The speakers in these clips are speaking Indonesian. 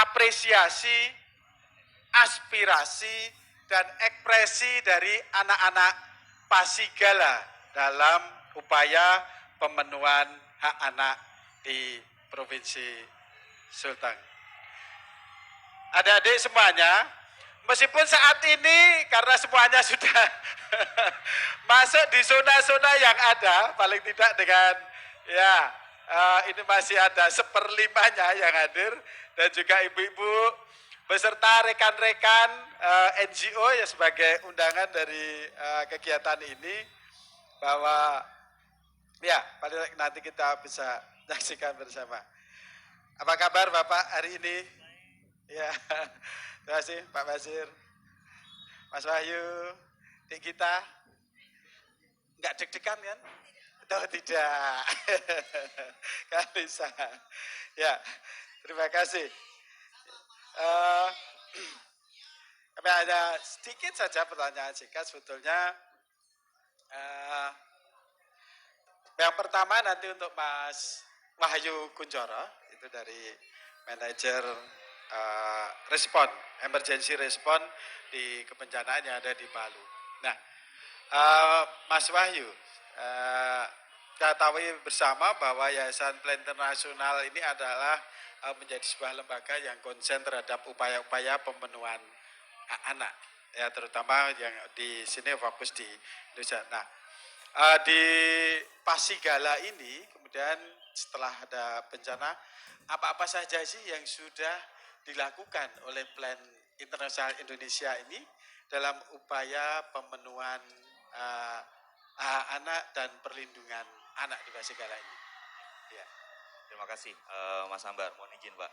apresiasi, aspirasi, dan ekspresi dari anak-anak Pasigala dalam upaya pemenuhan hak anak di Provinsi Sulteng. Adik-adik semuanya, meskipun saat ini karena semuanya sudah masuk di zona-zona yang ada, paling tidak dengan ya ini masih ada seperlimanya yang hadir dan juga ibu-ibu beserta rekan-rekan NGO ya sebagai undangan dari kegiatan ini, bahwa ya paling nanti kita bisa menyaksikan bersama. Apa kabar Bapak hari ini? Ya, terima kasih Pak Basir, Mas Wahyu, Dik kita. Enggak deg-degan kan? Oh tidak. Kalisa. Ya, terima kasih. Kami ada sedikit saja pertanyaan singkat sebetulnya. Yang pertama nanti untuk Mas Wahyu Kunchoro, itu dari manajer respon, emergency respon di kebencanaan yang ada di Palu. Nah, Mas Wahyu, kita tahu bersama bahwa Yayasan Plan Internasional ini adalah menjadi sebuah lembaga yang konsen terhadap upaya-upaya pemenuhan hak anak, ya terutama yang di sini fokus di Indonesia. Nah, di Pasigala ini kemudian setelah ada bencana, apa-apa saja sih yang sudah dilakukan oleh Plan Internasional Indonesia ini dalam upaya pemenuhan hak anak dan perlindungan anak di Pasigala ini? Ya. Terima kasih Mas Ambar, mohon izin Pak.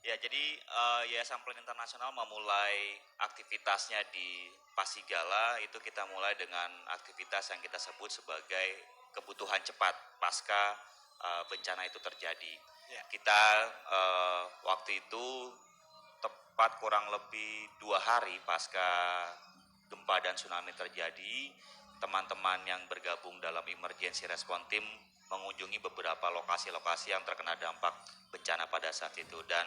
Ya, jadi Yayasan Plan Internasional memulai aktivitasnya di Pasigala itu kita mulai dengan aktivitas yang kita sebut sebagai kebutuhan cepat pasca bencana itu terjadi. Ya. Kita waktu itu tepat kurang lebih 2 hari pasca gempa dan tsunami terjadi, teman-teman yang bergabung dalam emergency response team mengunjungi beberapa lokasi-lokasi yang terkena dampak bencana pada saat itu, dan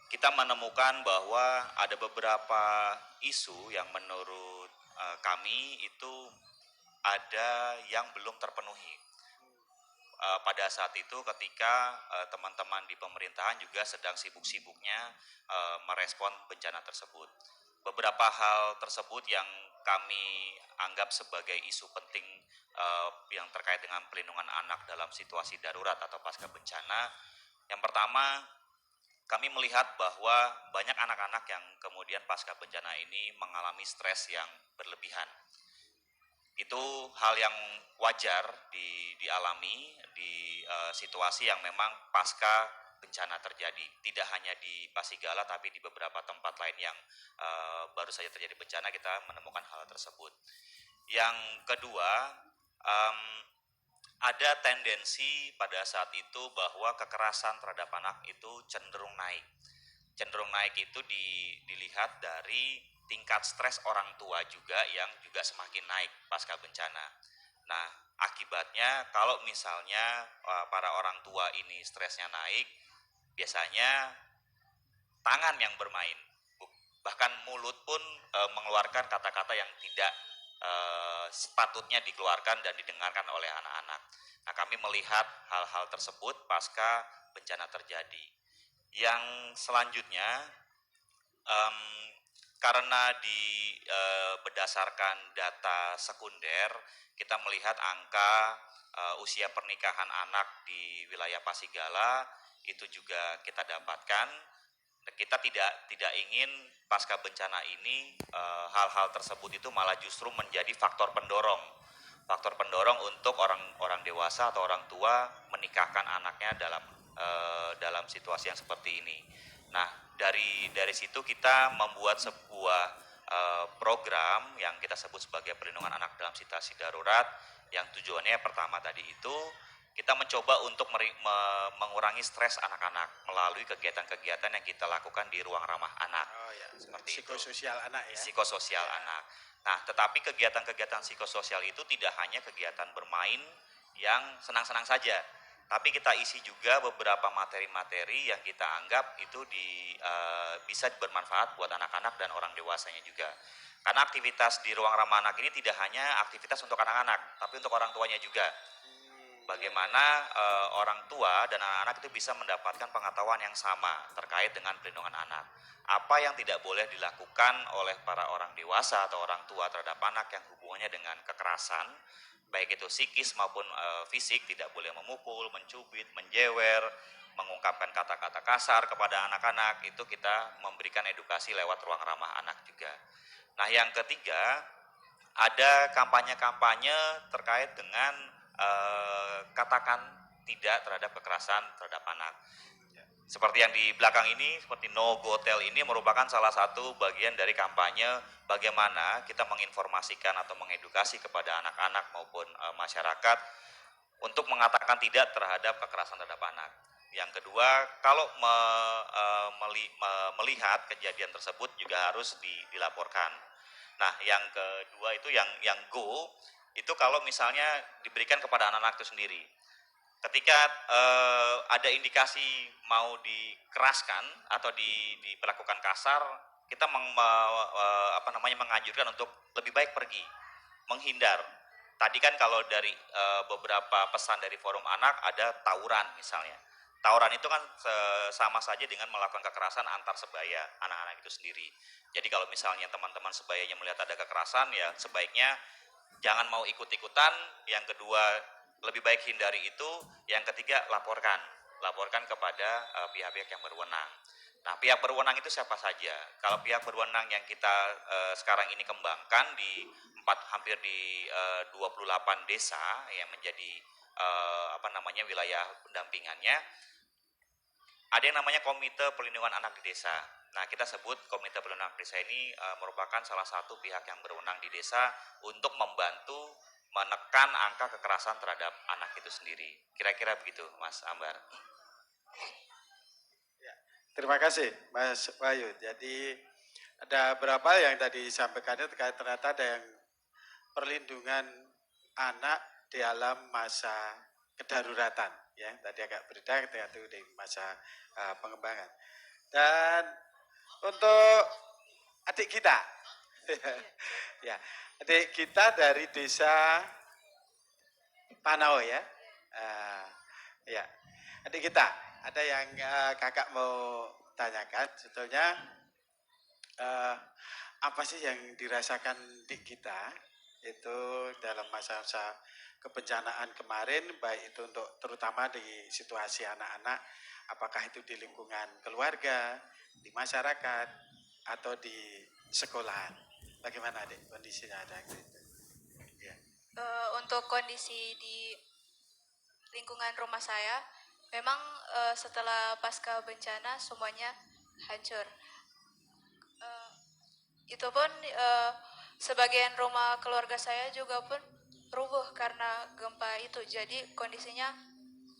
kita menemukan bahwa ada beberapa isu yang menurut kami itu ada yang belum terpenuhi. Pada saat itu ketika teman-teman di pemerintahan juga sedang sibuk-sibuknya merespon bencana tersebut. Beberapa hal tersebut yang kami anggap sebagai isu penting yang terkait dengan perlindungan anak dalam situasi darurat atau pasca bencana. Yang pertama, kami melihat bahwa banyak anak-anak yang kemudian pasca bencana ini mengalami stres yang berlebihan. Itu hal yang wajar dialami di situasi yang memang pasca bencana terjadi. Tidak hanya di Pasigala tapi di beberapa tempat lain yang baru saja terjadi bencana kita menemukan hal tersebut. Yang kedua, ada tendensi pada saat itu bahwa kekerasan terhadap anak itu cenderung naik. Cenderung naik itu dilihat dari tingkat stres orang tua juga yang juga semakin naik pasca bencana. Nah, akibatnya kalau misalnya para orang tua ini stresnya naik, biasanya tangan yang bermain, bahkan mulut pun mengeluarkan kata-kata yang tidak sepatutnya dikeluarkan dan didengarkan oleh anak-anak. Nah, kami melihat hal-hal tersebut pasca bencana terjadi. Yang selanjutnya, karena berdasarkan data sekunder, kita melihat angka usia pernikahan anak di wilayah Pasigala itu juga kita dapatkan. Kita tidak ingin pasca bencana ini hal-hal tersebut itu malah justru menjadi faktor pendorong untuk orang dewasa atau orang tua menikahkan anaknya dalam situasi yang seperti ini. Nah, dari situ kita membuat sebuah program yang kita sebut sebagai perlindungan anak dalam situasi darurat, yang tujuannya pertama tadi itu kita mencoba untuk mengurangi stres anak-anak melalui kegiatan-kegiatan yang kita lakukan di ruang ramah anak. Oh ya, seperti psikososial anak ya. Psikososial anak. Nah, tetapi kegiatan-kegiatan psikososial itu tidak hanya kegiatan bermain yang senang-senang saja, tapi kita isi juga beberapa materi-materi yang kita anggap itu bisa bermanfaat buat anak-anak dan orang dewasanya juga. Karena aktivitas di ruang ramah anak ini tidak hanya aktivitas untuk anak-anak, tapi untuk orang tuanya juga. Bagaimana orang tua dan anak-anak itu bisa mendapatkan pengetahuan yang sama terkait dengan perlindungan anak. Apa yang tidak boleh dilakukan oleh para orang dewasa atau orang tua terhadap anak yang hubungannya dengan kekerasan, baik itu psikis maupun fisik, tidak boleh memukul, mencubit, menjewer, mengungkapkan kata-kata kasar kepada anak-anak, itu kita memberikan edukasi lewat ruang ramah anak juga. Nah, yang ketiga, ada kampanye-kampanye terkait dengan katakan tidak terhadap kekerasan terhadap anak. Seperti yang di belakang ini, seperti No Go Tell ini merupakan salah satu bagian dari kampanye bagaimana kita menginformasikan atau mengedukasi kepada anak-anak maupun masyarakat untuk mengatakan tidak terhadap kekerasan terhadap anak. Yang kedua, kalau melihat kejadian tersebut juga harus dilaporkan. Nah, yang kedua itu yang go, itu kalau misalnya diberikan kepada anak-anak itu sendiri. Ketika ada indikasi mau dikeraskan atau diperlakukan kasar, kita menganjurkan untuk lebih baik pergi, menghindar. Tadi kan kalau dari beberapa pesan dari forum anak ada tawuran misalnya. Tawuran itu kan sama saja dengan melakukan kekerasan antar sebaya anak-anak itu sendiri. Jadi kalau misalnya teman-teman sebayanya melihat ada kekerasan, ya sebaiknya jangan mau ikut-ikutan. Yang kedua, lebih baik hindari itu. Yang ketiga, laporkan kepada pihak-pihak yang berwenang. Nah, pihak berwenang itu siapa saja? Kalau pihak berwenang yang kita sekarang ini kembangkan di hampir di 28 desa yang menjadi wilayah pendampingannya, ada yang namanya Komite Perlindungan Anak di Desa. Nah, kita sebut Komite Perlindungan Anak di Desa ini merupakan salah satu pihak yang berwenang di desa untuk membantu menekan angka kekerasan terhadap anak itu sendiri. Kira-kira begitu, Mas Ambar. Ya, terima kasih, Mas Bayu. Jadi ada berapa yang tadi disampaikannya terkait ternyata ada yang perlindungan anak dalam masa kedaruratan, ya. Tadi agak berbeda ketika itu di masa pengembangan. Dan untuk adik kita, ya, adik kita dari desa Panau ya, ya, adik kita, ada yang kakak mau tanyakan, sebetulnya apa sih yang dirasakan di kita itu dalam masa-masa kebencanaan kemarin, baik itu untuk terutama di situasi anak-anak, apakah itu di lingkungan keluarga, di masyarakat, atau di sekolahan. Bagaimana adik kondisinya ada gitu? Ya. Untuk kondisi di lingkungan rumah saya, memang setelah pasca bencana semuanya hancur. Itu pun sebagian rumah keluarga saya juga pun rubuh karena gempa itu. Jadi kondisinya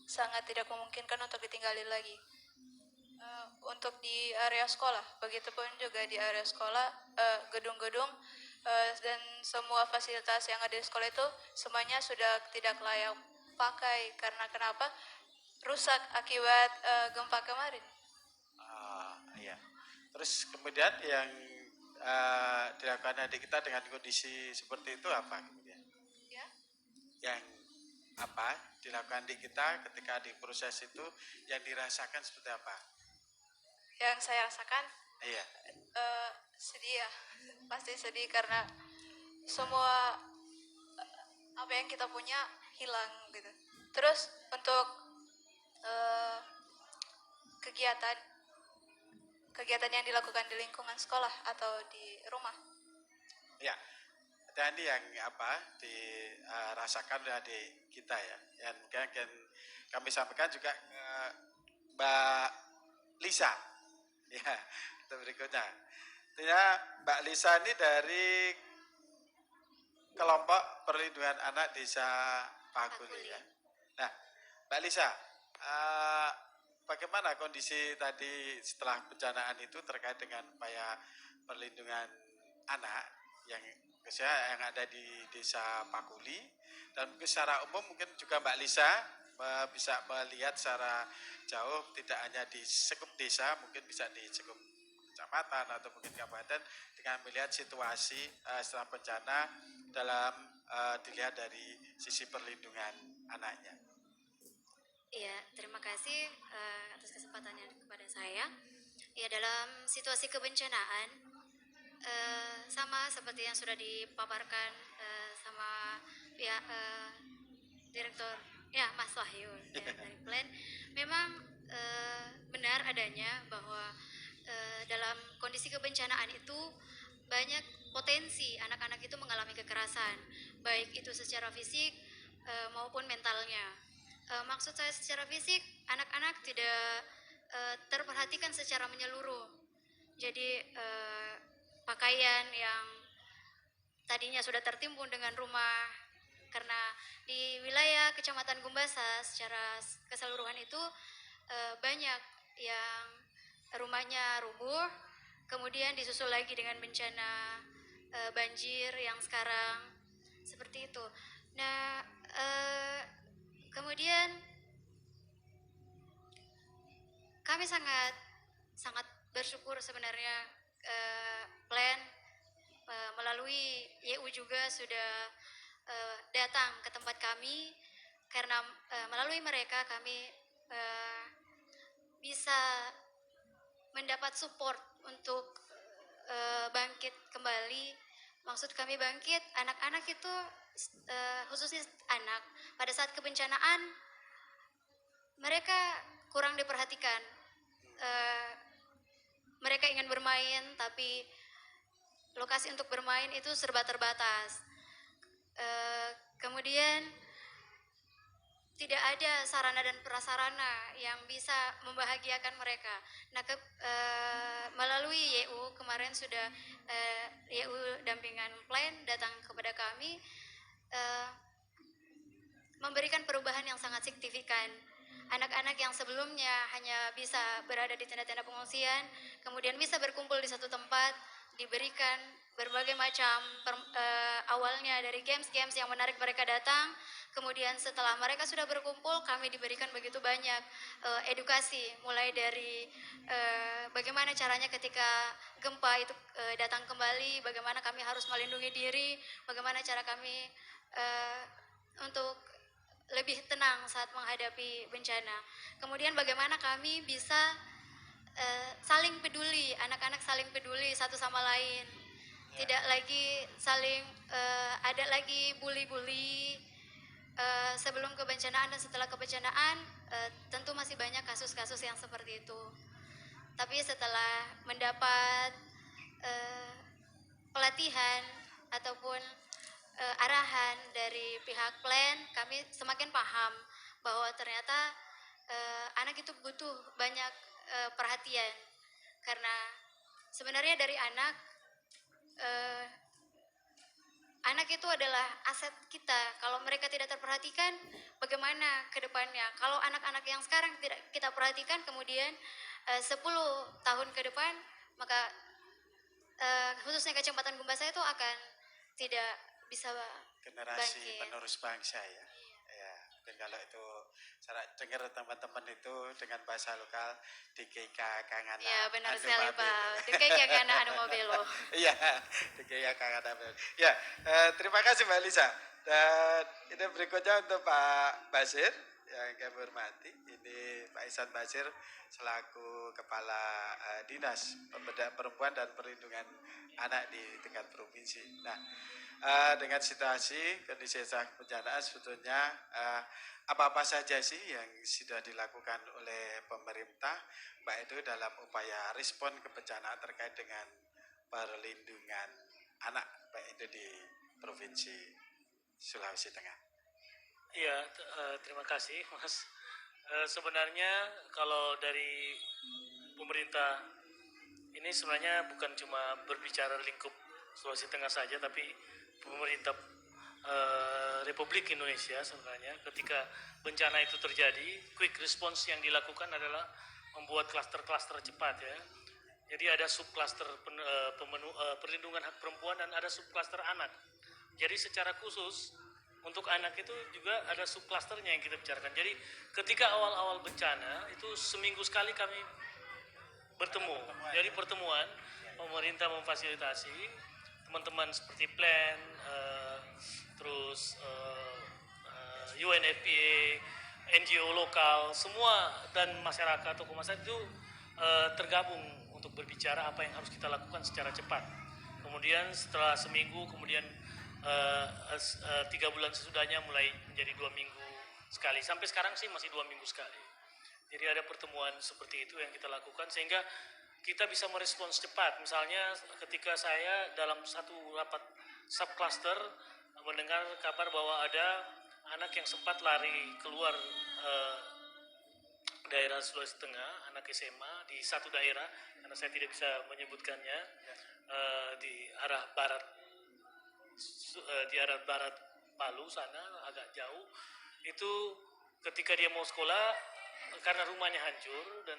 sangat tidak memungkinkan untuk ditinggali lagi. Untuk di area sekolah, begitupun juga di area sekolah, gedung-gedung dan semua fasilitas yang ada di sekolah itu semuanya sudah tidak layak pakai. Karena kenapa? Rusak akibat gempa kemarin. Iya. Terus kemudian yang dilakukan adik kita dengan kondisi seperti itu apa kemudian? Ya. Yang apa dilakukan adik kita ketika di proses itu yang dirasakan seperti apa? Yang saya rasakan Iya. sedih ya, pasti sedih karena semua apa yang kita punya hilang gitu. Terus untuk kegiatan yang dilakukan di lingkungan sekolah atau di rumah. Ya, dan ini yang apa dirasakan oleh adik kita ya. Yang mungkin kami sampaikan juga Mbak Lisa. Ya, itu berikutnya. Artinya Mbak Lisa ini dari kelompok perlindungan anak desa Paguli ya. Nah, Mbak Lisa, bagaimana kondisi tadi setelah bencanaan itu terkait dengan upaya perlindungan anak yang ada di desa Paguli dan mungkin secara umum mungkin juga Mbak Lisa bisa melihat secara jauh, tidak hanya di sekup desa, mungkin bisa di sekup kecamatan atau mungkin kabupaten, dengan melihat situasi setelah bencana dalam dilihat dari sisi perlindungan anaknya. Iya, terima kasih atas kesempatannya kepada saya. Ya, dalam situasi kebencanaan, sama seperti yang sudah dipaparkan sama pihak direktur, ya Mas Wahyu dari Plan, memang benar adanya bahwa dalam kondisi kebencanaan itu banyak potensi anak-anak itu mengalami kekerasan, baik itu secara fisik maupun mentalnya. Maksud saya secara fisik, anak-anak tidak terperhatikan secara menyeluruh. Jadi pakaian yang tadinya sudah tertimbun dengan rumah, karena di wilayah Kecamatan Gumbasa secara keseluruhan itu banyak yang rumahnya rubuh, kemudian disusul lagi dengan bencana banjir yang sekarang seperti itu. Nah, kemudian kami sangat bersyukur sebenarnya Plan melalui YU juga sudah datang ke tempat kami, karena melalui mereka kami bisa mendapat support untuk bangkit kembali. Maksud kami bangkit, anak-anak itu khususnya anak pada saat kebencanaan mereka kurang diperhatikan. Mereka ingin bermain, tapi lokasi untuk bermain itu serba terbatas. Kemudian tidak ada sarana dan prasarana yang bisa membahagiakan mereka. Nah, melalui YU kemarin sudah YU dampingan Plan datang kepada kami memberikan perubahan yang sangat signifikan. Anak-anak yang sebelumnya hanya bisa berada di tenda-tenda pengungsian, kemudian bisa berkumpul di satu tempat, diberikan berbagai macam awalnya dari games-games yang menarik mereka datang. Kemudian setelah mereka sudah berkumpul, kami diberikan begitu banyak edukasi, mulai dari bagaimana caranya ketika gempa itu datang kembali, bagaimana kami harus melindungi diri, bagaimana cara kami untuk lebih tenang saat menghadapi bencana. Kemudian bagaimana kami bisa saling peduli, anak-anak saling peduli satu sama lain. Tidak lagi saling ada lagi bully-bully sebelum kebencanaan dan setelah kebencanaan. Tentu masih banyak kasus-kasus yang seperti itu. Tapi setelah mendapat pelatihan ataupun arahan dari pihak Plan, kami semakin paham bahwa ternyata anak itu butuh banyak perhatian, karena sebenarnya dari anak itu adalah aset kita. Kalau mereka tidak terperhatikan, bagaimana ke depannya? Kalau anak-anak yang sekarang tidak kita perhatikan, kemudian 10 tahun ke depan, maka khususnya Kecamatan Gumbasa itu akan tidak bisa Generasi bangkit. penerus bangsa ya. Ya, dan kalau itu saya dengar teman-teman itu dengan bahasa lokal DKK Kangana. Ya, benar sekali Pak. DKK Kangana Anu Mobelo. Iya, DKK Kangana. Ya, terima kasih Mbak Lisa. Dan ini berikutnya untuk Pak Basir yang kami hormati. Ini Pak Ihsan Basir selaku Kepala Dinas Pemberdayaan Perempuan dan Perlindungan Anak di tingkat provinsi. Nah, dengan situasi kondisi bencana sebetulnya apa-apa saja sih yang sudah dilakukan oleh pemerintah baik itu dalam upaya respon kebencanaan terkait dengan perlindungan anak baik itu di Provinsi Sulawesi Tengah. Iya, terima kasih Mas. Sebenarnya kalau dari pemerintah ini sebenarnya bukan cuma berbicara lingkup Sulawesi Tengah saja, tapi pemerintah Republik Indonesia sebenarnya ketika bencana itu terjadi, quick response yang dilakukan adalah membuat klaster-klaster cepat ya. Jadi ada subklaster perlindungan hak perempuan dan ada subklaster anak. Jadi secara khusus untuk anak itu juga ada subklasternya yang kita bicarakan. Jadi ketika awal-awal bencana itu seminggu sekali kami bertemu. Jadi pertemuan pemerintah memfasilitasi teman-teman seperti PLAN, terus UNFPA, NGO lokal, semua dan masyarakat tokoh masyarakat itu tergabung untuk berbicara apa yang harus kita lakukan secara cepat. Kemudian setelah seminggu, kemudian 3 bulan sesudahnya mulai menjadi 2 minggu sekali. Sampai sekarang sih masih 2 minggu sekali. Jadi ada pertemuan seperti itu yang kita lakukan sehingga kita bisa merespons cepat. Misalnya ketika saya dalam satu rapat subcluster mendengar kabar bahwa ada anak yang sempat lari keluar daerah Sulawesi Tengah, anak SMA di satu daerah, karena saya tidak bisa menyebutkannya, di arah barat Palu sana agak jauh. Itu ketika dia mau sekolah karena rumahnya hancur dan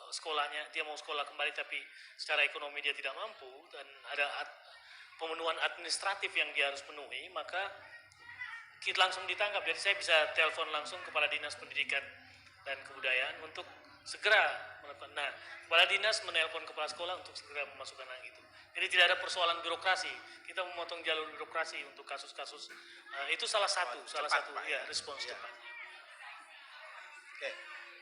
sekolahnya dia mau sekolah kembali tapi secara ekonomi dia tidak mampu dan ada pemenuhan administratif yang dia harus penuhi, maka kita langsung ditangkap. Jadi saya bisa telepon langsung kepala dinas pendidikan dan kebudayaan untuk segera melakukan. Nah, kepala dinas menelpon kepala sekolah untuk segera memasukkan anak itu. Jadi tidak ada persoalan birokrasi. Kita memotong jalur birokrasi untuk kasus-kasus itu salah satu ya respons cepat. Oke,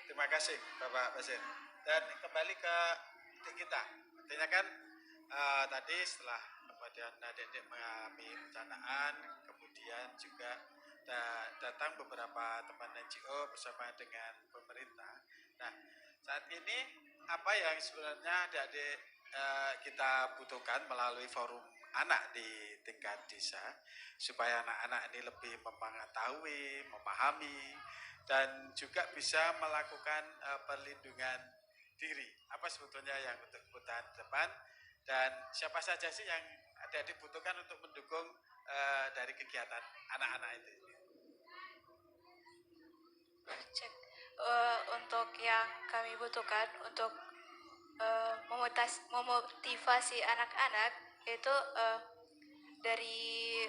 terima kasih Bapak Basir. Dan kembali ke kita. Artinya kan tadi setelah kemudian adik-adik mengalami bencanaan, kemudian juga datang beberapa teman NGO bersama dengan pemerintah. Nah, saat ini apa yang sebenarnya adik-adik kita butuhkan melalui forum anak di tingkat desa supaya anak-anak ini lebih mengetahui, memahami, dan juga bisa melakukan perlindungan diri. Apa sebetulnya yang untuk kebutuhan depan dan siapa saja sih yang ada dibutuhkan untuk mendukung dari kegiatan anak-anak itu? Cek. Untuk yang kami butuhkan untuk memotivasi anak-anak itu dari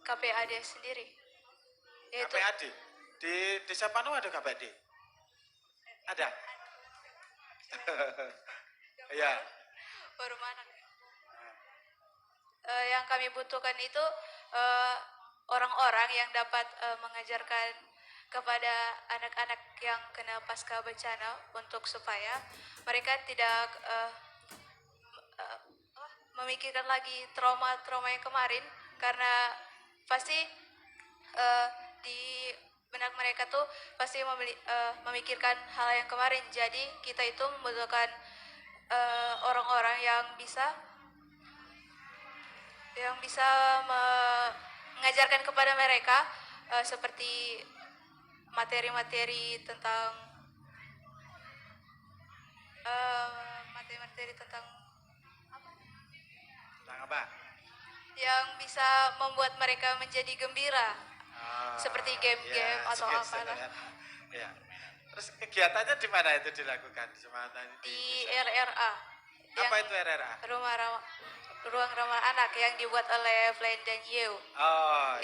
KPAD sendiri. Yaitu KPAD di Desa Panu ada KPAD? Ada. Ya. forum anak. Yang kami butuhkan itu orang-orang yang dapat mengajarkan kepada anak-anak yang kena pasca bencana untuk supaya mereka tidak memikirkan lagi trauma-trauma yang kemarin, karena pasti di benak mereka tuh pasti memikirkan hal yang kemarin. Jadi kita itu membutuhkan orang-orang yang bisa mengajarkan kepada mereka seperti materi-materi tentang apa? Yang bisa membuat mereka menjadi gembira, seperti game-game atau apalah. Ya. Terus kegiatannya di mana itu dilakukan? Di RRA. Apa itu RRA? Ruang ramah anak yang dibuat oleh Plan dan You.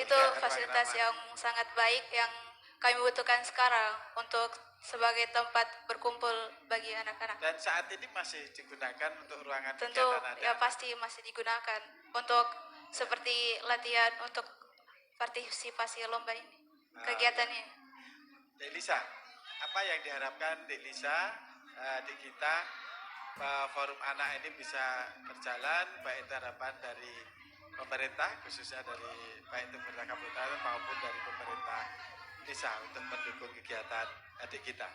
Itu iya, fasilitas yang sangat baik yang kami butuhkan sekarang untuk sebagai tempat berkumpul bagi anak-anak. Dan saat ini masih digunakan untuk ruangan Tentu kegiatan ya pasti masih digunakan untuk seperti latihan untuk partisipasi lomba ini, kegiatan ini. Dek Lisa, apa yang diharapkan Dek Lisa di kita forum anak ini bisa berjalan, baik itu harapan dari pemerintah khususnya dari baik itu pemerintah kabupaten maupun dari pemerintah desa untuk mendukung kegiatan adik kita.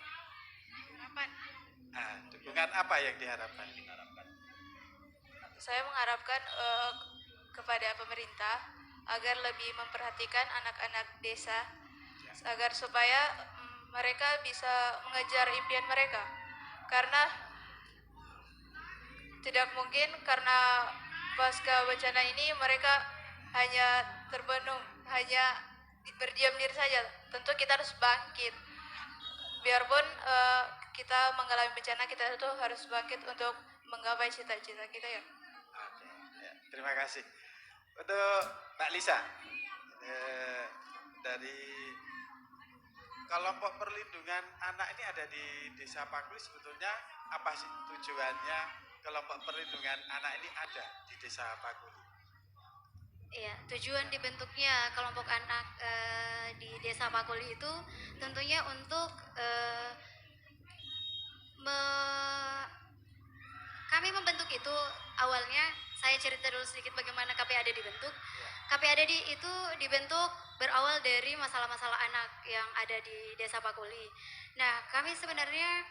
Dukungan apa yang diharapkan? Saya mengharapkan kepada pemerintah agar lebih memperhatikan anak-anak desa agar supaya mereka bisa mengejar impian mereka, karena tidak mungkin karena pasca bencana ini mereka hanya terbenung, hanya berdiam diri saja. Tentu kita harus bangkit. Biarpun kita mengalami bencana, kita itu harus bangkit untuk menggapai cita-cita kita ya. Oke, ya. Terima kasih. Untuk Mbak Lisa, dari kelompok perlindungan anak ini ada di Desa Pakuli, sebetulnya apa sih tujuannya kelompok perlindungan anak ini ada di Desa Pakuli? Iya, tujuan dibentuknya kelompok anak di Desa Pakuli itu tentunya untuk me- kami membentuk itu awalnya. Saya cerita dulu sedikit bagaimana KPAD dibentuk. KPAD itu dibentuk berawal dari masalah-masalah anak yang ada di Desa Pakuli. Nah, kami sebenarnya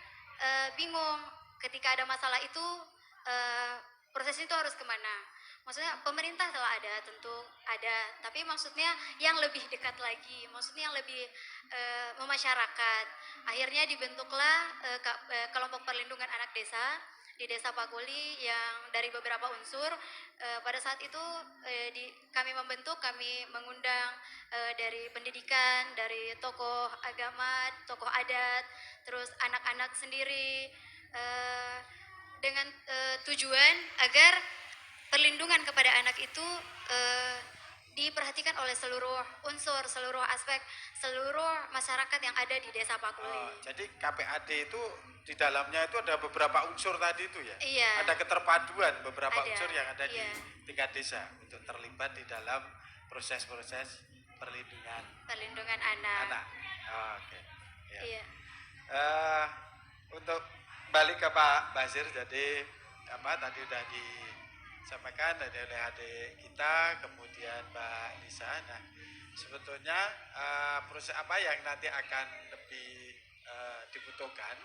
bingung ketika ada masalah itu, proses itu harus kemana. Maksudnya pemerintah telah ada, tentu ada, tapi maksudnya yang lebih dekat lagi, maksudnya yang lebih memasyarakat. Akhirnya dibentuklah kelompok perlindungan anak desa di Desa Pakuli yang dari beberapa unsur. Pada saat itu kami membentuk, kami mengundang dari pendidikan, dari tokoh agama, tokoh adat, terus anak-anak sendiri, dengan tujuan agar perlindungan kepada anak itu diperhatikan oleh seluruh unsur, seluruh aspek, seluruh masyarakat yang ada di Desa Pakuli. Jadi KPAD itu di dalamnya itu ada beberapa unsur tadi itu ya? Iya. Ada keterpaduan beberapa Ada, unsur yang ada iya. di tingkat desa untuk terlibat di dalam proses-proses perlindungan Perlindungan anak. anak. Oke. Ya. Iya. Untuk balik ke Pak Basir, jadi apa tadi udah disampaikan dari oleh adik kita, kemudian Mbak Lisa. Nah, sebetulnya proses apa yang nanti akan lebih dibutuhkan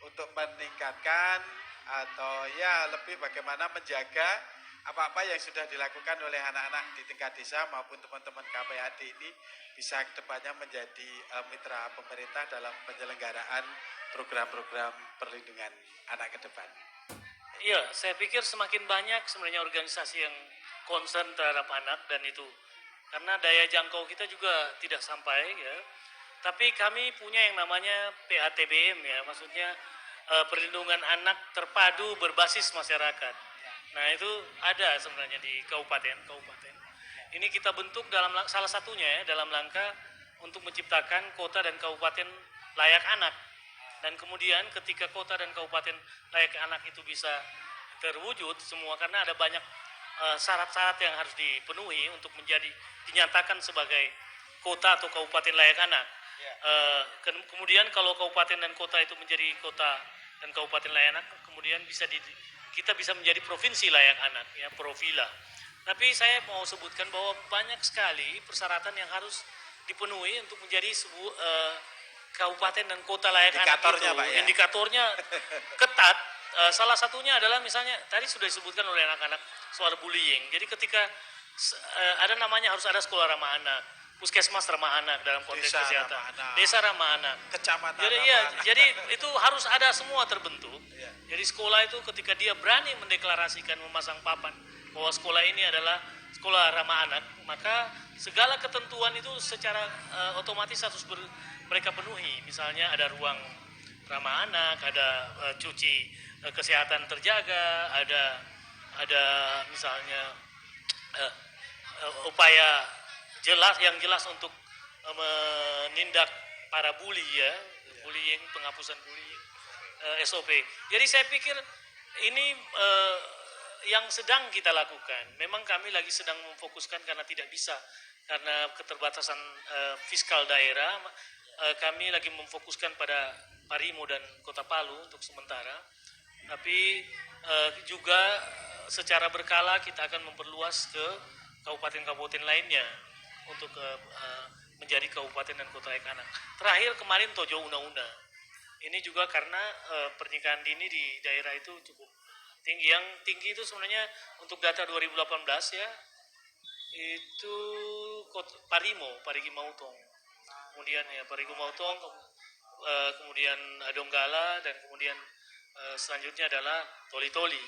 untuk meningkatkan atau ya lebih bagaimana menjaga apa-apa yang sudah dilakukan oleh anak-anak di tingkat desa maupun teman-teman KPAD ini bisa kedepannya menjadi mitra pemerintah dalam penyelenggaraan program-program perlindungan anak ke depan. Iya, saya pikir semakin banyak sebenarnya organisasi yang concern terhadap anak, dan itu karena daya jangkau kita juga tidak sampai ya. Tapi kami punya yang namanya PATBM ya, maksudnya perlindungan anak terpadu berbasis masyarakat. Nah, itu ada sebenarnya di kabupaten. Ini kita bentuk dalam salah satunya ya, dalam langkah untuk menciptakan kota dan kabupaten layak anak. Dan kemudian ketika kota dan kabupaten layak anak itu bisa terwujud semua, karena ada banyak syarat-syarat yang harus dipenuhi untuk dinyatakan sebagai kota atau kabupaten layak anak. Kemudian kalau kabupaten dan kota itu menjadi kota dan kabupaten layak anak, kemudian kita bisa menjadi provinsi layak anak ya, Provila. Tapi saya mau sebutkan bahwa banyak sekali persyaratan yang harus dipenuhi untuk menjadi sebuah kabupaten dan kota layak anak itu. Pak, ya? Indikatornya ketat. Salah satunya adalah misalnya tadi sudah disebutkan oleh anak-anak soal bullying. Jadi ketika ada namanya harus ada sekolah ramah anak, puskesmas ramah anak dalam konteks Desa kesehatan, ramah anak. desa ramah anak, Kecamatan jadi ramah ya, anak. jadi itu harus ada semua terbentuk. Iya. Jadi sekolah itu ketika dia berani mendeklarasikan, memasang papan bahwa sekolah ini adalah sekolah ramah anak, maka segala ketentuan itu secara otomatis harus mereka penuhi. Misalnya ada ruang ramah anak, ada cuci kesehatan terjaga, ada misalnya upaya yang jelas untuk menindak para bully ya, bullying, penghapusan bullying, SOP. Jadi saya pikir ini yang sedang kita lakukan. Memang kami lagi sedang memfokuskan karena tidak bisa, karena keterbatasan fiskal daerah, kami lagi memfokuskan pada Parimo dan Kota Palu untuk sementara. Tapi juga secara berkala kita akan memperluas ke kabupaten-kabupaten lainnya untuk menjadi kabupaten dan kota layak anak. Terakhir kemarin Tojo Una-Una. Ini juga karena pernikahan dini di daerah itu cukup tinggi. Yang tinggi itu sebenarnya untuk data 2018 ya, itu Parigi Mautong. Kemudian ya Parigi Mautong, kemudian Donggala, dan kemudian selanjutnya adalah Toli-Toli.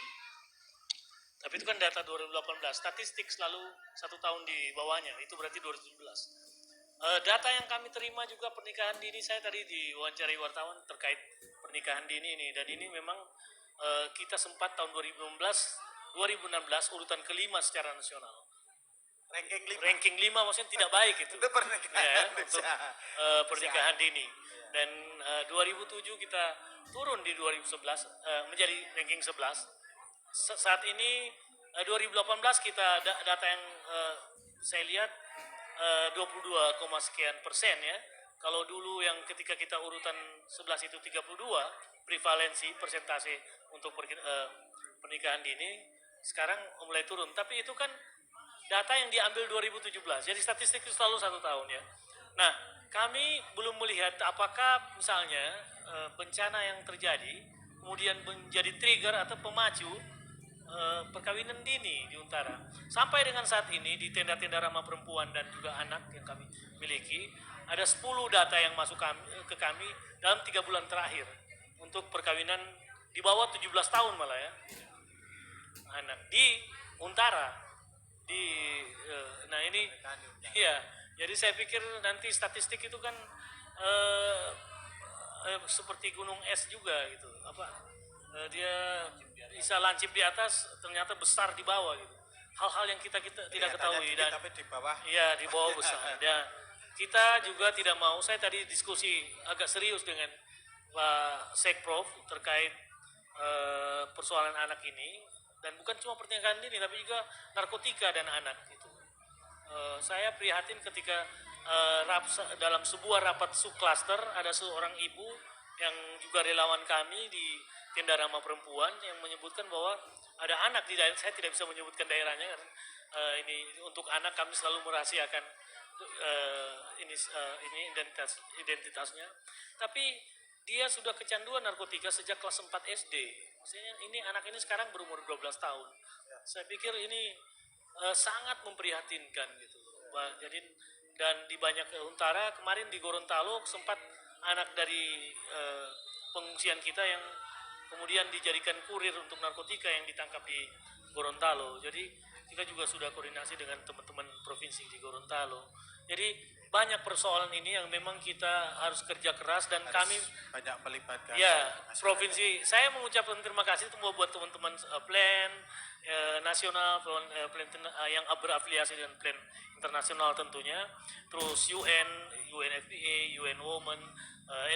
Tapi itu kan data 2018, statistik selalu 1 tahun di bawahnya, itu berarti 2017. Data yang kami terima juga pernikahan dini, saya tadi diwawancari wartawan terkait pernikahan dini ini, dan ini memang kita sempat tahun 2016 urutan kelima secara nasional. ranking 5 maksudnya tidak baik itu. Itu pernikahan Ya, usia. untuk pernikahan dini. Dan 2007 kita turun di 2011 menjadi ranking 11. Saat ini 2018 kita data yang saya lihat 22, sekian persen ya. Kalau dulu yang ketika kita urutan 11 itu 32 prevalensi persentase untuk pernikahan dini, sekarang mulai turun. Tapi itu kan data yang diambil 2017, jadi statistik itu selalu 1 tahun ya. Nah, kami belum melihat apakah misalnya bencana yang terjadi kemudian menjadi trigger atau pemacu perkawinan dini di Untara. Sampai dengan saat ini di tenda-tenda ramah perempuan dan juga anak yang kami miliki, ada 10 data yang masuk ke kami dalam 3 bulan terakhir untuk perkawinan di bawah 17 tahun malah ya. Anak di Untara. Nah ini ya, jadi saya pikir nanti statistik itu kan seperti gunung es juga gitu, dia bisa lancip di atas ternyata besar di bawah gitu, hal-hal yang kita tidak ketahui. Dan tapi di bawah iya, di bawah besar. Dan kita juga tidak mau, saya tadi diskusi agak serius dengan Pak Sekprov terkait persoalan anak ini, dan bukan cuma pernikahan dini tapi juga narkotika dan anak itu. Saya prihatin ketika dalam sebuah rapat subklaster ada seorang ibu yang juga relawan kami di tenda ramah perempuan yang menyebutkan bahwa ada anak di daerah, saya tidak bisa menyebutkan daerahnya karena ini untuk anak kami selalu merahasiakan ini identitasnya, tapi dia sudah kecanduan narkotika sejak kelas 4 SD. Maksudnya ini anak ini sekarang berumur 12 tahun. Saya pikir ini sangat memprihatinkan gitu. Jadi dan di banyak Untara kemarin di Gorontalo sempat anak dari pengungsian kita yang kemudian dijadikan kurir untuk narkotika yang ditangkap di Gorontalo. Jadi kita juga sudah koordinasi dengan teman-teman provinsi di Gorontalo. Jadi banyak persoalan ini yang memang kita harus kerja keras dan kami banyak melibatkan ya provinsi. Saya mengucapkan terima kasih buat teman-teman plan nasional, plan yang berafiliasi dengan plan internasional tentunya, terus UNFPA, UN Women,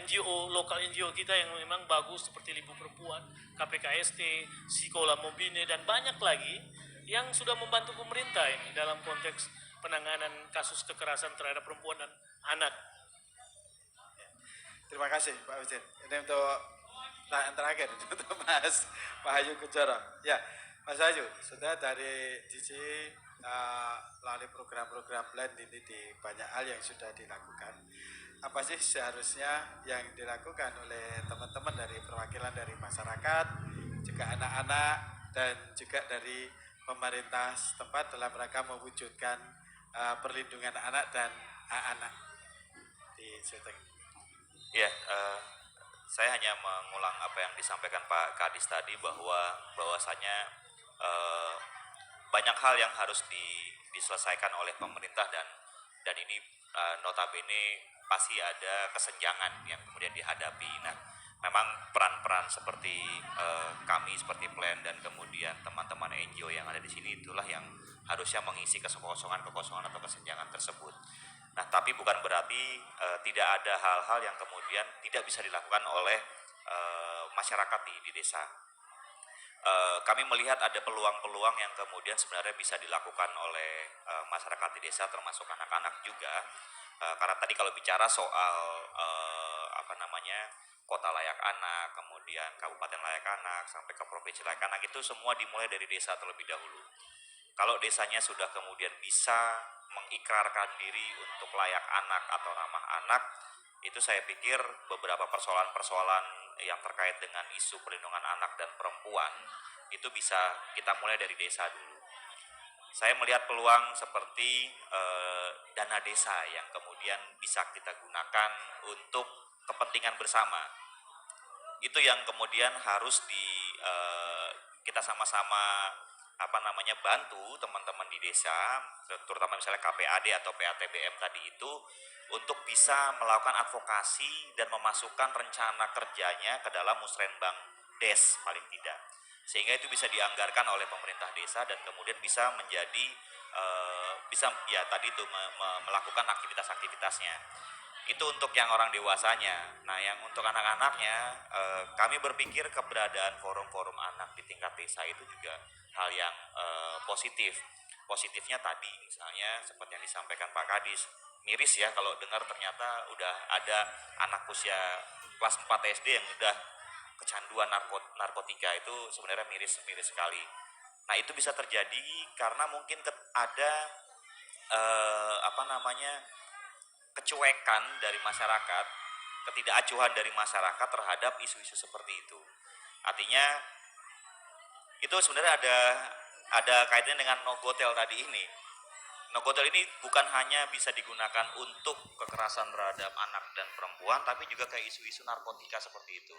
NGO, lokal NGO kita yang memang bagus seperti Libu Perempuan, KPKST, Sikola Mobine, dan banyak lagi yang sudah membantu pemerintah ini dalam konteks penanganan kasus kekerasan terhadap perempuan dan anak. Terima kasih Pak Wajid. Ini untuk pertanyaan terakhir untuk Mas Wahyu Kunchoro. Ya, Mas Wahyu, sudah dari DC melalui program-program plan ini di banyak hal yang sudah dilakukan. Apa sih seharusnya yang dilakukan oleh teman-teman dari perwakilan dari masyarakat, juga anak-anak, dan juga dari pemerintah setempat dalam rangka mewujudkan perlindungan anak dan anak di Sulteng? Ya, saya hanya mengulang apa yang disampaikan Pak Kadis tadi, bahwasanya banyak hal yang harus diselesaikan oleh pemerintah dan ini notabene pasti ada kesenjangan yang kemudian dihadapi. Nah, memang peran-peran seperti kami seperti plan dan kemudian teman-teman NGO yang ada di sini itulah yang harusnya mengisi kekosongan atau kesenjangan tersebut. Nah, tapi bukan berarti tidak ada hal-hal yang kemudian tidak bisa dilakukan oleh masyarakat di desa. Kami melihat ada peluang-peluang yang kemudian sebenarnya bisa dilakukan oleh masyarakat di desa, termasuk anak-anak juga. Karena tadi kalau bicara soal kota layak anak, kemudian kabupaten layak anak, sampai ke provinsi layak anak, itu semua dimulai dari desa terlebih dahulu. Kalau desanya sudah kemudian bisa mengikrarkan diri untuk layak anak atau ramah anak, itu saya pikir beberapa persoalan-persoalan yang terkait dengan isu perlindungan anak dan perempuan itu bisa kita mulai dari desa dulu. Saya melihat peluang seperti dana desa yang kemudian bisa kita gunakan untuk kepentingan bersama. Itu yang kemudian harus kita sama-sama bantu teman-teman di desa, terutama misalnya KPAD atau PATBM tadi itu, untuk bisa melakukan advokasi dan memasukkan rencana kerjanya ke dalam musrenbang des paling tidak, sehingga itu bisa dianggarkan oleh pemerintah desa dan kemudian bisa menjadi bisa ya tadi itu melakukan aktivitas-aktivitasnya. Itu untuk yang orang dewasanya. Nah, yang untuk anak-anaknya, kami berpikir keberadaan forum-forum anak di tingkat desa itu juga hal yang positif. Positifnya tadi misalnya seperti yang disampaikan Pak Kadis, miris ya kalau dengar ternyata udah ada anak usia kelas 4 SD yang udah kecanduan narkotika. Itu sebenarnya miris sekali. Nah, itu bisa terjadi karena mungkin ada apa namanya, kecuekan dari masyarakat, ketidakacuhan dari masyarakat terhadap isu-isu seperti itu. Artinya itu sebenarnya ada kaitannya dengan no gotel tadi ini. No gotel ini bukan hanya bisa digunakan untuk kekerasan terhadap anak dan perempuan, tapi juga kayak isu-isu narkotika seperti itu.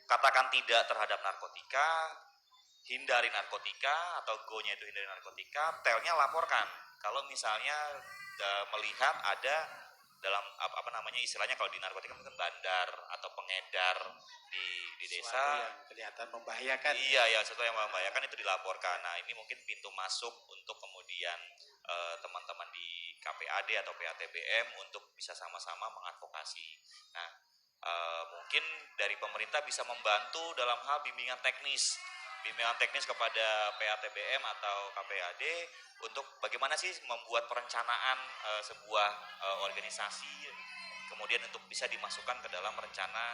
Katakan tidak terhadap narkotika, hindari narkotika, atau go-nya itu hindari narkotika, tel-nya laporkan. Kalau misalnya melihat ada dalam apa namanya istilahnya kalau di narkotika mungkin bandar atau pengedar di desa Sesuatu yang kelihatan membahayakan. iya ya, sesuatu yang membahayakan itu dilaporkan. Nah, ini mungkin pintu masuk untuk kemudian teman-teman di KPAD atau PATBM untuk bisa sama-sama mengadvokasi. Nah, mungkin dari pemerintah bisa membantu dalam hal bimbingan teknis kepada PATBM atau KPAD untuk bagaimana sih membuat perencanaan sebuah organisasi, kemudian untuk bisa dimasukkan ke dalam rencana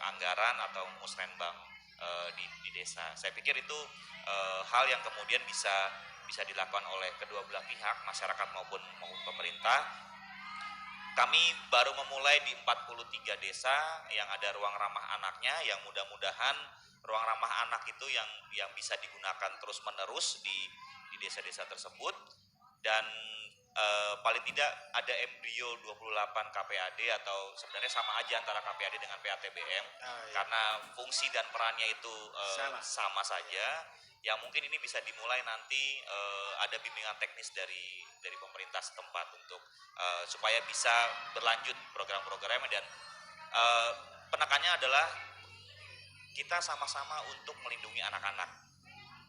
anggaran atau musrenbang di desa. Saya pikir itu hal yang kemudian bisa dilakukan oleh kedua belah pihak, masyarakat maupun pemerintah. Kami baru memulai di 43 desa yang ada ruang ramah anaknya, yang mudah-mudahan ruang ramah anak itu yang bisa digunakan terus-menerus di desa-desa tersebut. Dan paling tidak ada embrio 28 KPAD, atau sebenarnya sama aja antara KPAD dengan PATBM, karena fungsi dan perannya itu sama saja. Yang mungkin ini bisa dimulai nanti ada bimbingan teknis dari pemerintah setempat untuk supaya bisa berlanjut program-programnya. Dan penekannya adalah kita sama-sama untuk melindungi anak-anak.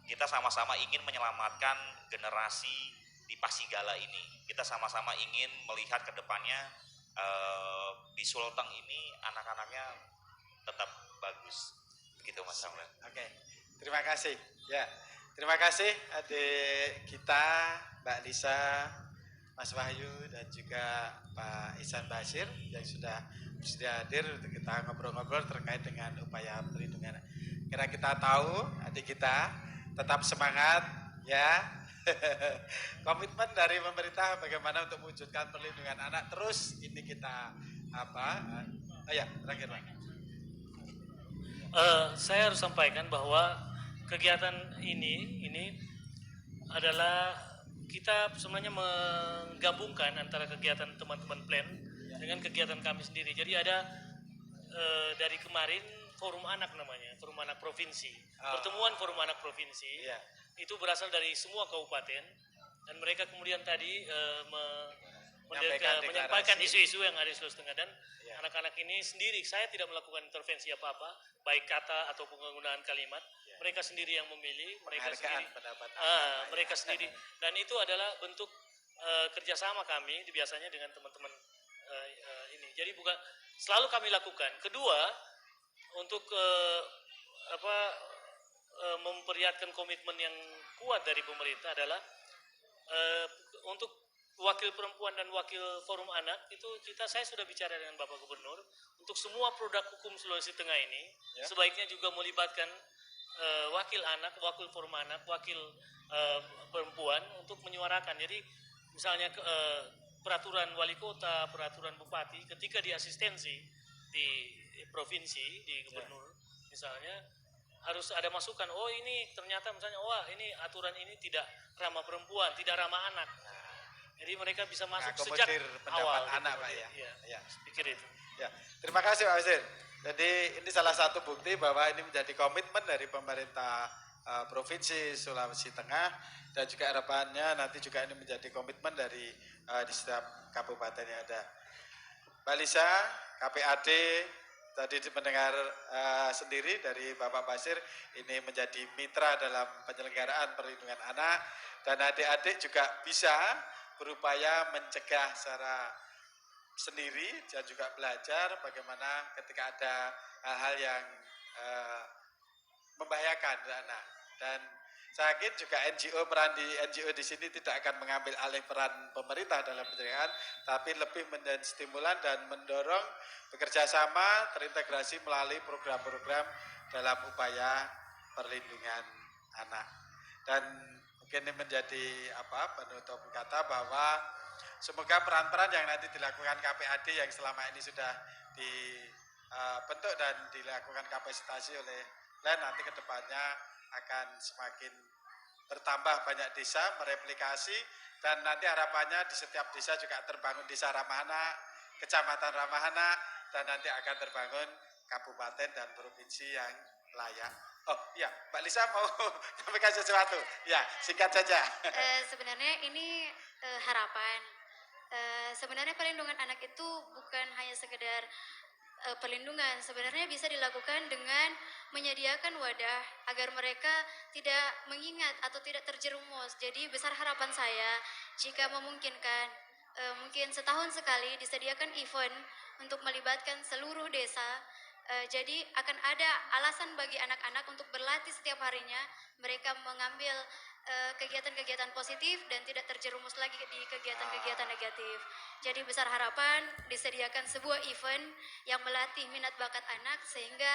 Kita sama-sama ingin menyelamatkan generasi di Pasigala ini. Kita sama-sama ingin melihat ke depannya di Sulteng ini anak-anaknya tetap bagus. Begitu Mas Samuel. Oke, terima kasih. Ya, terima kasih adik kita Mbak Lisa, Mas Wahyu, dan juga Pak Ihsan Bashir yang sudah bersedia hadir untuk kita ngobrol-ngobrol terkait dengan upaya perlindungan. Kira kita tahu adik kita tetap semangat ya. Komitmen dari pemerintah bagaimana untuk mewujudkan perlindungan anak terus ini kita terakhir Pak. Saya harus sampaikan bahwa kegiatan ini adalah kita sebenarnya menggabungkan antara kegiatan teman-teman PLAN dengan kegiatan kami sendiri. Jadi ada dari kemarin forum anak namanya, forum anak provinsi, pertemuan forum anak provinsi. Itu berasal dari semua kabupaten, dan mereka kemudian tadi menyampaikan isu-isu yang ada di Sulawesi Tengah. Dan anak-anak ini sendiri, saya tidak melakukan intervensi apa-apa, baik kata atau penggunaan kalimat. Mereka sendiri yang memilih, mereka sendiri. Dan itu adalah bentuk kerjasama kami biasanya dengan teman-teman ini. Jadi bukan selalu kami lakukan. Kedua, untuk memperlihatkan komitmen yang kuat dari pemerintah adalah untuk wakil perempuan dan wakil forum anak itu saya sudah bicara dengan Bapak Gubernur untuk semua produk hukum Sulawesi Tengah ini sebaiknya juga melibatkan wakil anak, wakil forum anak, wakil perempuan untuk menyuarakan. Jadi misalnya peraturan wali kota, peraturan bupati ketika diasistensi di provinsi, di gubernur misalnya, harus ada masukan, oh ini ternyata misalnya, wah ini aturan ini tidak ramah perempuan, tidak ramah anak. Jadi mereka bisa masuk sejak awal. Anak Pak ya. Pikir itu. Ya, terima kasih Pak Wazir. Jadi ini salah satu bukti bahwa ini menjadi komitmen dari pemerintah Provinsi Sulawesi Tengah, dan juga harapannya nanti juga ini menjadi komitmen dari di setiap kabupaten yang ada. Mbak Lisa, KPAD tadi mendengar sendiri dari Bapak Basir, ini menjadi mitra dalam penyelenggaraan perlindungan anak, dan adik-adik juga bisa berupaya mencegah secara sendiri dan juga belajar bagaimana ketika ada hal-hal yang membahayakan anak. Dan saya yakin juga peran di NGO di sini tidak akan mengambil alih peran pemerintah dalam pencegahan, tapi lebih menjadi stimulan dan mendorong bekerja sama terintegrasi melalui program-program dalam upaya perlindungan anak. Dan mungkin ini menjadi penutup kata bahwa semoga peran-peran yang nanti dilakukan KPAD yang selama ini sudah dibentuk dan dilakukan kapasitasi oleh LEN nanti kedepannya akan semakin bertambah banyak desa mereplikasi, dan nanti harapannya di setiap desa juga terbangun desa ramah anak, kecamatan ramah anak, dan nanti akan terbangun kabupaten dan provinsi yang layak. Oh iya, Mbak Lisa mau sampaikan sesuatu? Ya, singkat saja. Sebenarnya ini harapan. Sebenarnya perlindungan anak itu bukan hanya sekedar perlindungan, sebenarnya bisa dilakukan dengan menyediakan wadah agar mereka tidak mengingat atau tidak terjerumus. Jadi besar harapan saya jika memungkinkan mungkin setahun sekali disediakan event untuk melibatkan seluruh desa. Jadi akan ada alasan bagi anak-anak untuk berlatih setiap harinya, mereka mengambil kegiatan-kegiatan positif dan tidak terjerumus lagi di kegiatan-kegiatan negatif. Jadi besar harapan disediakan sebuah event yang melatih minat bakat anak sehingga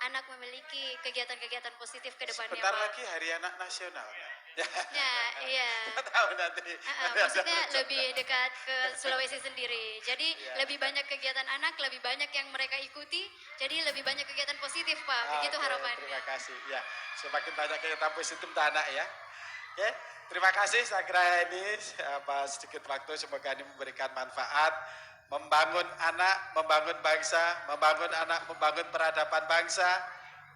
anak memiliki kegiatan-kegiatan positif ke depannya. Sebentar lagi Hari Anak Nasional. Ya, iya. Tahu nanti. Maksudnya lebih dekat ke Sulawesi sendiri. Jadi lebih banyak kegiatan anak, lebih banyak yang mereka ikuti. Jadi lebih banyak kegiatan positif, Pak. Begitu harapannya. Terima kasih. Ya, semakin banyak kegiatan positif untuk anak ya. Oke, terima kasih. Saya kira ini sedikit waktu, semoga ini memberikan manfaat, membangun anak, membangun bangsa, membangun anak, membangun peradaban bangsa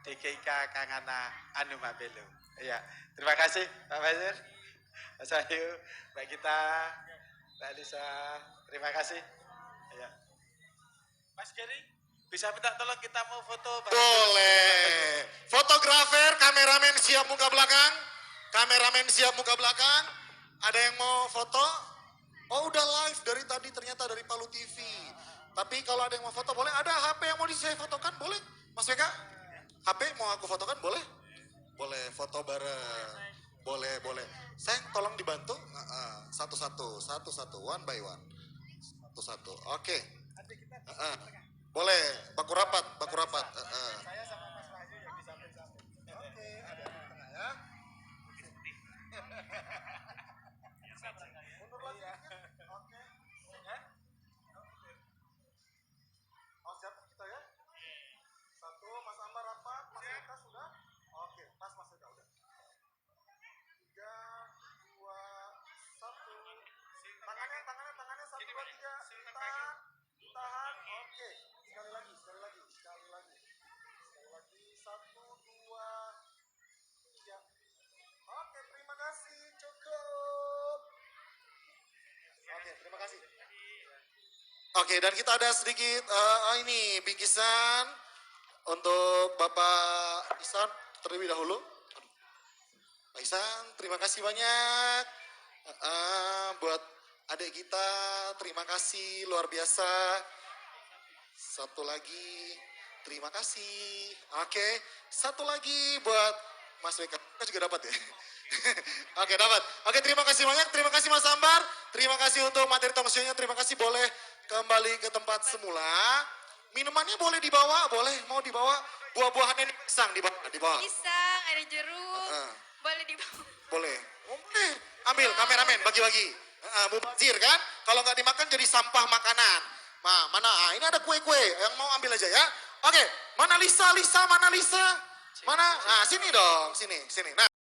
di KIK Kangana Anu Mabelo. Ya, terima kasih Pak Wazir, Mas Ayu, Mbak Gita, Mbak Lisa, terima kasih. Ya. Mas Geri, bisa minta tolong kita mau foto? Boleh. Fotografer, kameramen siap muka belakang. Kameramen siap muka belakang. Ada yang mau foto? Oh udah live dari tadi ternyata dari Palu TV. Tapi kalau ada yang mau foto boleh. Ada HP yang mau saya fotokan boleh? Mas Vega? HP mau aku fotokan boleh? Boleh foto bareng. Boleh, boleh. Sayang tolong dibantu. Satu-satu, one by one. Satu-satu. Oke. Boleh. Baku rapat. Saya sama Mas Wahyu yang di samping-samping. Oke, ada di tengah ya. Mundur lagi sedikit. Oke. Ya. Oh, siap kita ya? Satu, Mas Ambar rapat, Mas Eka sudah? Oke, Mas Eka udah. 3, 2, 1. Tangannya 1, 2, 3. Tahan. Oke. Sekali lagi. 1, 2, 3. Oke, terima kasih. Cukup. Oke, terima kasih. Oke, dan kita ada sedikit ini bingkisan untuk Bapak Ihsan terlebih dahulu. Pak Ihsan, terima kasih banyak buat adik kita. Terima kasih luar biasa. Satu lagi, terima kasih. Oke, satu lagi buat Mas Weka. Kita juga dapat ya. Oke, dapat. Oke, terima kasih banyak. Terima kasih Mas Ambar. Terima kasih untuk materi talkshow-nya. Terima kasih, boleh kembali ke tempat semula. Minumannya boleh dibawa, boleh mau dibawa. Buah-buahannya ini pisang dibawa. Pisang, ada jeruk, boleh dibawa. Boleh. Oh, boleh. Ambil kameramen bagi-bagi. Mubazir kan? Kalau nggak dimakan jadi sampah makanan. Nah, mana? Ini ada kue-kue. Yang mau ambil aja ya. Oke, mana Lisa? Mana Lisa? Mana? Nah, sini dong, sini. Nah.